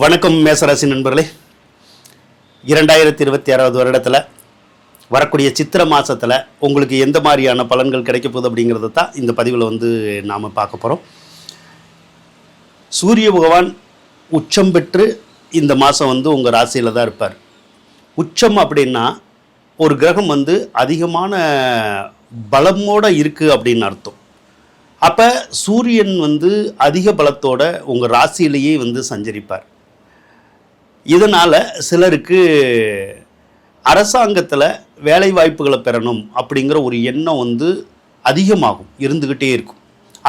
வணக்கம் மேசராசி நண்பர்களே. 2026 வருடத்தில் வரக்கூடிய சித்திரை மாதத்தில் உங்களுக்கு எந்த மாதிரியான பலன்கள் கிடைக்க போகுது அப்படிங்கிறத தான் இந்த பதிவில் நாம் பார்க்க போகிறோம். சூரிய பகவான் உச்சம் பெற்று இந்த மாதம் உங்கள் ராசியில் தான் இருப்பார். உச்சம் அப்படின்னா ஒரு கிரகம் அதிகமான பலமோடு இருக்குது அப்படின்னு அர்த்தம். அப்போ சூரியன் அதிக பலத்தோட உங்கள் ராசியிலேயே சஞ்சரிப்பார். இதனால் சிலருக்கு அரசாங்கத்தில் வேலை வாய்ப்புகளை பெறணும் அப்படிங்கிற ஒரு எண்ணம் அதிகமாகும், இருந்துக்கிட்டே இருக்கும்.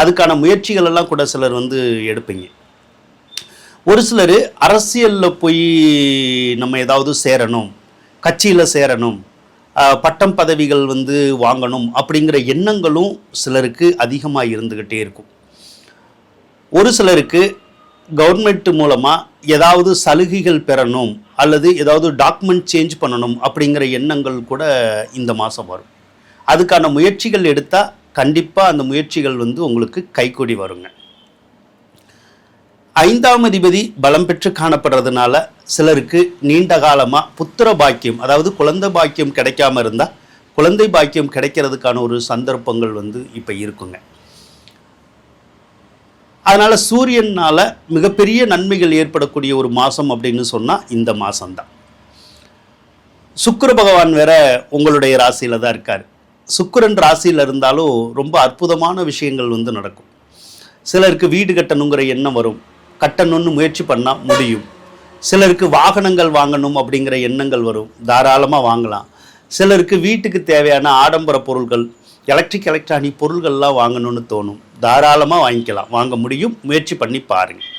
அதுக்கான முயற்சிகள் எல்லாம் கூட சிலர் எடுப்பீங்க. ஒரு சிலர் அரசியலில் போய் நம்ம ஏதாவது சேரணும், கட்சியில் சேரணும், பட்டம் பதவிகள் வாங்கணும் அப்படிங்கிற எண்ணங்களும் சிலருக்கு அதிகமாக இருந்துக்கிட்டே இருக்கும். ஒரு சிலருக்கு கவர்மெண்ட் மூலமாக ஏதாவது சலுகைகள் பெறணும் அல்லது ஏதாவது டாக்குமெண்ட் சேஞ்ச் பண்ணணும் அப்படிங்கிற எண்ணங்கள் கூட இந்த மாதம் வரும். அதுக்கான முயற்சிகள் எடுத்தால் கண்டிப்பாக அந்த முயற்சிகள் உங்களுக்கு கைகூடி வருங்க. 5ஆம் அதிபதி பலம் பெற்று காணப்படுறதுனால சிலருக்கு நீண்ட காலமாக புத்திர பாக்கியம், அதாவது குழந்தை பாக்கியம் கிடைக்காம இருந்தால் குழந்தை பாக்கியம் கிடைக்கிறதுக்கான ஒரு சந்தர்ப்பங்கள் இப்போ இருக்குங்க. அதனால் சூரியனால் மிகப்பெரிய நன்மைகள் ஏற்படக்கூடிய ஒரு மாதம் அப்படின்னு சொன்னால் இந்த மாதம்தான். சுக்கிர பகவான் வேற உங்களுடைய ராசியில் தான் இருக்கார். சுக்கிரன் ராசியில் இருந்தாலும் ரொம்ப அற்புதமான விஷயங்கள் நடக்கும். சிலருக்கு வீடு கட்டணுங்கிற எண்ணம் வரும், கட்டணும்னு முயற்சி பண்ணால் முடியும். சிலருக்கு வாகனங்கள் வாங்கணும் அப்படிங்கிற எண்ணங்கள் வரும், தாராளமாக வாங்கலாம். சிலருக்கு வீட்டுக்கு தேவையான ஆடம்பர பொருட்கள், எலக்ட்ரானிக் பொருள்கள்லாம் வாங்கணும்னு தோணும், தாராளமாக வாங்கிக்கலாம், வாங்க முடியும், முயற்சி பண்ணி பாருங்கள்.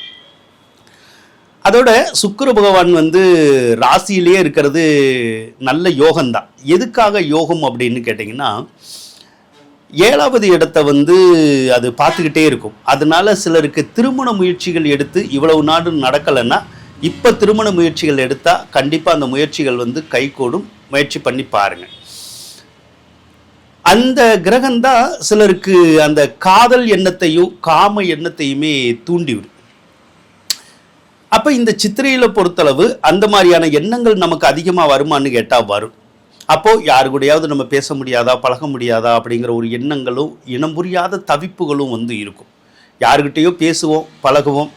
அதோட சுக்கிர பகவான் ராசியிலே இருக்கிறது நல்ல யோகம்தான். எதுக்காக யோகம் அப்படின்னு கேட்டிங்கன்னா, 7வது இடத்தை அது பார்த்துக்கிட்டே இருக்கும். அதனால சிலருக்கு திருமண முயற்சிகள் எடுத்து இவ்வளவு நாடு நடக்கலைன்னா இப்போ திருமண முயற்சிகள் எடுத்தால் கண்டிப்பாக அந்த முயற்சிகள் கைகூடும், முயற்சி பண்ணி பாருங்கள். அந்த கிரகம்தான் சிலருக்கு அந்த காதல் எண்ணத்தையும் காம எண்ணத்தையுமே தூண்டிவிடும். அப்போ இந்த சித்திரையில் பொறுத்தளவு அந்த மாதிரியான எண்ணங்கள் நமக்கு அதிகமாக வருமானு கேட்டால் வரும். அப்போது யாரு கூடயாவது நம்ம பேச முடியாதா, பழக முடியாதா அப்படிங்கிற ஒரு எண்ணங்களும் இனம் புரியாத தவிப்புகளும் இருக்கும். யாருக்கிட்டேயோ பேசுவோம், பழகுவோம்,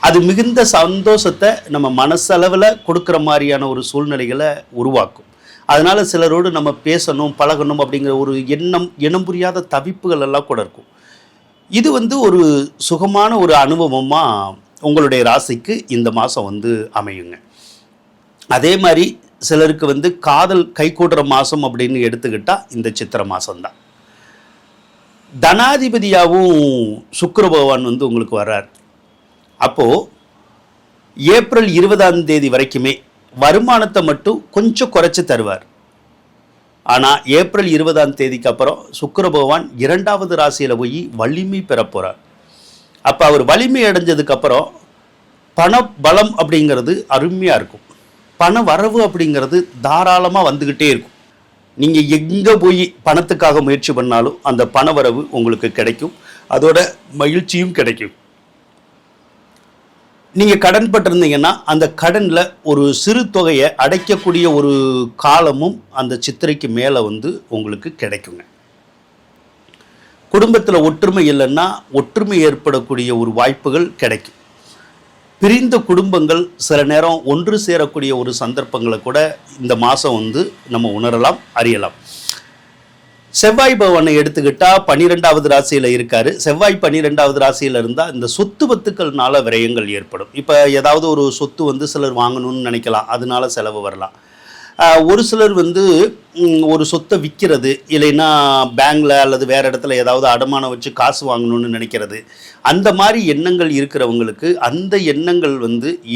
அது மிகுந்த சந்தோஷத்தை நம்ம மனசளவில் கொடுக்குற மாதிரியான ஒரு சூழ்நிலைகளை உருவாக்கும். அதனால் சிலரோடு நம்ம பேசணும், பழகணும் அப்படிங்கிற ஒரு இனம் புரியாத தவிப்புகள் எல்லாம் கூட இருக்கும். இது ஒரு சுகமான ஒரு அனுபவமாக உங்களுடைய ராசிக்கு இந்த மாதம் அமையுங்க. அதே மாதிரி சிலருக்கு காதல் கைகூடுற மாதம் அப்படின்னு எடுத்துக்கிட்டால் இந்த சித்திரை மாதம்தான். தனாதிபதியாகவும் சுக்கிர பகவான் உங்களுக்கு வர்றார். அப்போது ஏப்ரல் 20ஆம் தேதி வரைக்குமே வருமானத்தை மட்டும் கொஞ்சம் குறைச்சி தருவார். ஆனால் ஏப்ரல் 20ஆம் தேதிக்கு அப்புறம் சுக்கிர பகவான் 2வது ராசியில் போய் வலிமை பெற போகிறார். அப்போ அவர் வலிமை அடைஞ்சதுக்கப்புறம் பண பலம் அப்படிங்கிறது அருமையாக இருக்கும். பண வரவு அப்படிங்கிறது தாராளமாக வந்துக்கிட்டே இருக்கும். நீங்கள் எங்கே போய் பணத்துக்காக முயற்சி பண்ணாலும் அந்த பண வரவு உங்களுக்கு கிடைக்கும், அதோட மகிழ்ச்சியும் கிடைக்கும். நீங்கள் கடன் பட்டிருந்தீங்கன்னா அந்த கடனில் ஒரு சிறு தொகையை அடைக்கக்கூடிய ஒரு காலமும் அந்த சித்திரைக்கு மேலே உங்களுக்கு கிடைக்குங்க. குடும்பத்தில் ஒற்றுமை இல்லைன்னா ஒற்றுமை ஏற்படக்கூடிய ஒரு வாய்ப்புகள் கிடைக்கும். பிரிந்த குடும்பங்கள் சில நேரம் ஒன்று சேரக்கூடிய ஒரு சந்தர்ப்பங்களை கூட இந்த மாதம் நம்ம உணரலாம், அறியலாம். செவ்வாய் பகவானை எடுத்துக்கிட்டால் 12வது ராசியில் இருக்கார். செவ்வாய் 12வது ராசியில் இருந்தால் இந்த சொத்து பத்துக்கள்னால விரயங்கள் ஏற்படும். இப்போ ஏதாவது ஒரு சொத்து சிலர் வாங்கணும்னு நினைக்கலாம், அதனால செலவு வரலாம். ஒரு சிலர் ஒரு சொத்தை விற்கிறது, இல்லைன்னா பேங்கில் அல்லது வேறு இடத்துல ஏதாவது அடமானம் வச்சு காசு வாங்கணும்னு நினைக்கிறது, அந்த மாதிரி எண்ணங்கள் இருக்கிறவங்களுக்கு அந்த எண்ணங்கள்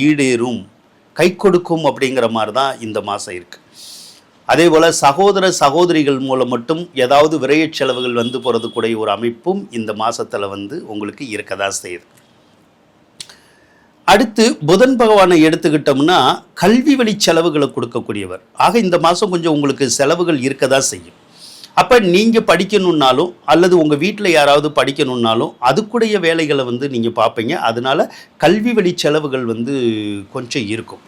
ஈடேறும், கை கொடுக்கும் அப்படிங்கிற மாதிரி தான் இந்த மாதம் இருக்குது. அதே போல் சகோதர சகோதரிகள் மூலம் மட்டும் ஏதாவது விரைய செலவுகள் போகிறதுக்குடைய ஒரு அமைப்பும் இந்த மாதத்தில் உங்களுக்கு இருக்க தான் செய்யுது. அடுத்து புதன் பகவானை எடுத்துக்கிட்டோம்னா கல்வி வழி செலவுகளை கொடுக்கக்கூடியவர். ஆக இந்த மாதம் கொஞ்சம் உங்களுக்கு செலவுகள் இருக்க தான் செய்யும். அப்போ நீங்கள் படிக்கணுன்னாலும் அல்லது உங்கள் வீட்டில் யாராவது படிக்கணுன்னாலும் அதுக்குடைய வேலைகளை வந்து நீங்கள் பார்ப்பீங்க. அதனால கல்வி வழி செலவுகள் வந்து கொஞ்சம் இருக்கும்.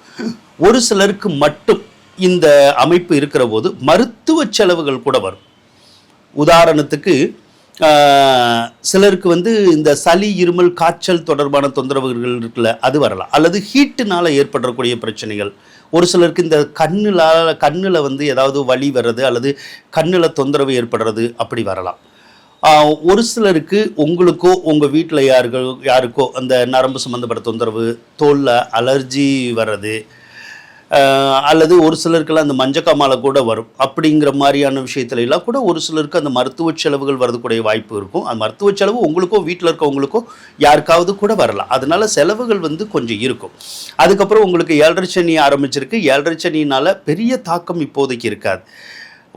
ஒரு சிலருக்கு மட்டும் இந்த அமைப்பு இருக்கிற போது மருத்துவ செலவுகள் கூட வரும். உதாரணத்துக்கு சிலருக்கு வந்து இந்த சளி, இருமல், காய்ச்சல் தொடர்பான தொந்தரவுகள் இருக்குல்ல, அது வரலாம். அல்லது ஹீட்டுனால ஏற்படக்கூடிய பிரச்சனைகள். ஒரு சிலருக்கு இந்த கண்ணில் வந்து ஏதாவது வலி வர்றது அல்லது கண்ணில் தொந்தரவு ஏற்படுறது அப்படி வரலாம். ஒரு சிலருக்கு உங்களுக்கோ உங்கள் வீட்டில் யாருக்கோ அந்த நரம்பு சம்மந்தப்பட்ட தொந்தரவு, தோலில் அலர்ஜி வர்றது, அல்லது ஒரு சிலருக்கெல்லாம் அந்த மஞ்சக்காமாலை கூட வரும். அப்படிங்கிற மாதிரியான விஷயத்துல எல்லாம் கூட ஒரு சிலருக்கு அந்த மருத்துவ செலவுகள் வரதுக்கூடிய வாய்ப்பு இருக்கும். அந்த மருத்துவ செலவு உங்களுக்கோ வீட்டில் இருக்கவங்களுக்கோ யாருக்காவது கூட வரலாம். அதனால செலவுகள் வந்து கொஞ்சம் இருக்கும். அதுக்கப்புறம் உங்களுக்கு 7.5 சனி ஆரம்பிச்சிருக்கு. 7.5 சனியினால பெரிய தாக்கம் இப்போதைக்கு இருக்காது.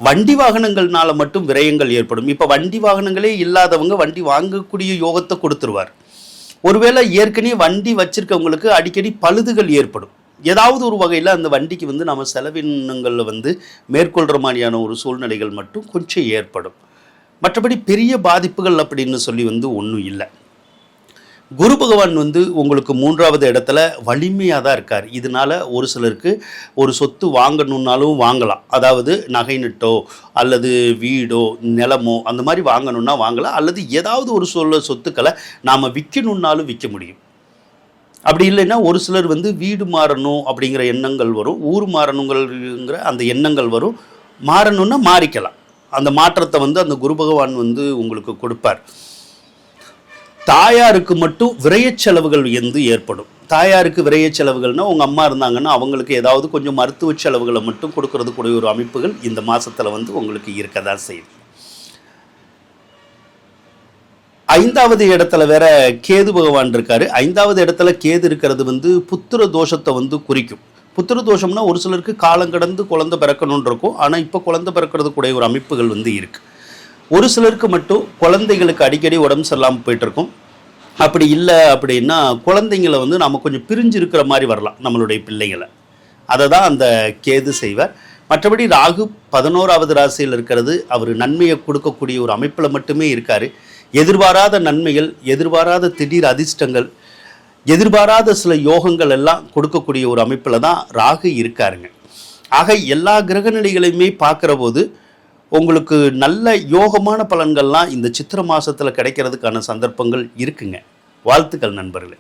வண்டி வாகனங்கள்னால மட்டும் விரயங்கள் ஏற்படும். இப்போ வண்டி வாகனங்களே இல்லாதவங்க வண்டி வாங்கக்கூடிய யோகத்தை கொடுத்துருவார். ஒருவேளை ஏற்கனவே வண்டி வச்சிருக்கவங்களுக்கு அடிக்கடி பழுதுகள் ஏற்படும். ஏதாவது ஒரு வகையில் அந்த வண்டிக்கு வந்து நம்ம செலவினங்களில் வந்து மேற்கொள்கிற மாதிரியான ஒரு சூழ்நிலைகள் மட்டும் கொஞ்சம் ஏற்படும். மற்றபடி பெரிய பாதிப்புகள் அப்படின்னு சொல்லி வந்து ஒன்றும் இல்லை. குரு பகவான் வந்து உங்களுக்கு 3வது இடத்துல வலிமையாக தான் இருக்கார். இதனால ஒரு சிலருக்கு ஒரு சொத்து வாங்கணுன்னாலும் வாங்கலாம். அதாவது நகை நட்டோ அல்லது வீடோ நிலமோ அந்த மாதிரி வாங்கணுன்னா வாங்கலாம். அல்லது ஏதாவது ஒரு சொத்துக்களை நாம் விற்கணுன்னாலும் விற்க முடியும். அப்படி இல்லைன்னா ஒரு சிலர் வந்து வீடு மாறணும் அப்படிங்கிற எண்ணங்கள் வரும், ஊர் மாறணுங்கிற அந்த எண்ணங்கள் வரும். மாறணும்னா மாறிக்கலாம். அந்த மாற்றத்தை வந்து அந்த குரு பகவான் வந்து உங்களுக்கு கொடுப்பார். தாயாருக்கு மட்டும் விரய செலவுகள் வந்து ஏற்படும். தாயாருக்கு விரய செலவுகள்னால் உங்கள் அம்மா இருந்தாங்கன்னா அவங்களுக்கு ஏதாவது கொஞ்சம் மருத்துவ செலவுகளை மட்டும் கொடுக்கறதுக்குடைய ஒரு அமைப்புகள் இந்த மாதத்தில் வந்து உங்களுக்கு இருக்க தான் செய்யுது. 5வது இடத்துல வேற கேது பகவான் இருக்காரு. 5வது இடத்துல கேது இருக்கிறது வந்து புத்திர தோஷத்தை வந்து குறிக்கும். புத்திர தோஷம்னா ஒரு சிலருக்கு காலம் கடந்து குழந்தை பிறக்கணும்னு இருக்கும். ஆனால் இப்போ குழந்தை பிறக்கிறதுக்குடைய ஒரு அமைப்புகள் வந்து இருக்கு. ஒரு சிலருக்கு மட்டும் குழந்தைகளுக்கு அடிக்கடி உடம்பு சரியில்லாமல் போயிட்டு இருக்கும். அப்படி இல்லை அப்படின்னா குழந்தைங்களை வந்து நம்ம கொஞ்சம் பிரிஞ்சு இருக்கிற மாதிரி வரலாம் நம்மளுடைய பிள்ளைங்களை. அதை தான் அந்த கேது செய்வார். மற்றபடி ராகு 11வது ராசியில் இருக்கிறது. அவர் நன்மையை கொடுக்கக்கூடிய ஒரு அமைப்பில் மட்டுமே இருக்கார். எதிர்பாராத நன்மைகள், எதிர்பாராத திடீர் அதிர்ஷ்டங்கள், எதிர்பாராத சில யோகங்கள் எல்லாம் கொடுக்கக்கூடிய ஒரு அமைப்பில் தான் ராகு இருக்காருங்க. ஆக எல்லா கிரகநிலைகளையுமே பார்க்குற போது உங்களுக்கு நல்ல யோகமான பலன்கள்லாம் இந்த சித்திரை மாதத்தில் கிடைக்கிறதுக்கான சந்தர்ப்பங்கள் இருக்குங்க. வாழ்த்துக்கள் நண்பர்களே.